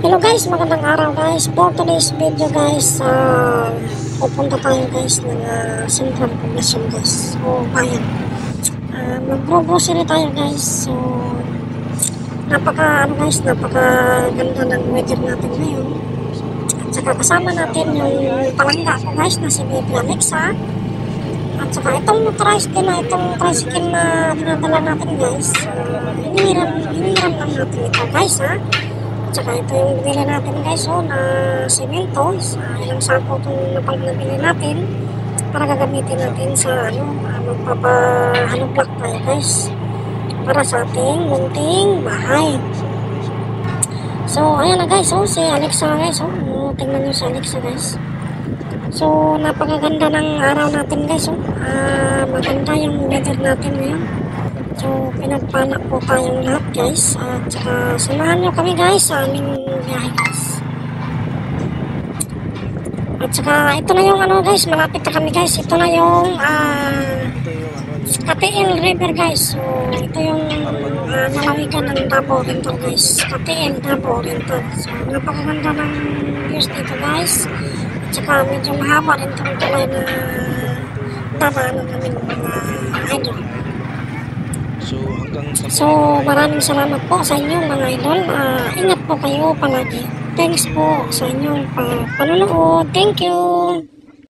Hello guys, magandang araw guys. For today's video guys, pupunta tayo guys ng Central Poblacion guys. So, bayan. Mag-grocery tayo guys. So, napaka ganda ng weather natin ngayon. At saka kasama natin yung palangga ko guys na si Baby Alexa. At saka itong tricycle na dinadala natin guys. Hiniram lang natin ito guys ha. Tsaka ito yung binili natin guys na semento. Ilang sako itong nabili natin para gagamitin natin sa magpapahalong block tayo guys para sa ating munting bahay. So ayan na guys, si Alexa guys, tingnan nyo si Alexa guys. So napakaganda ng araw natin guys, maganda yung weather natin ngayon. So, pinagpala po tayong lahat guys. At saka samahan nyo kami guys sa aming biyahe guys. At saka ito na yung guys, malapit na kami guys. Ito na yung Katiil River guys. So, ito yung nalawigan ng Davao Oriental guys. Katiil Davao Oriental. So, napakaganda ng views dito guys. At saka medyo mahaba rin itong tulay na dadaanan namin mga idol. So, maraming salamat po sa inyo mga idol. Ingat po kayo palagi. Thanks po sa inyong panonood. Thank you!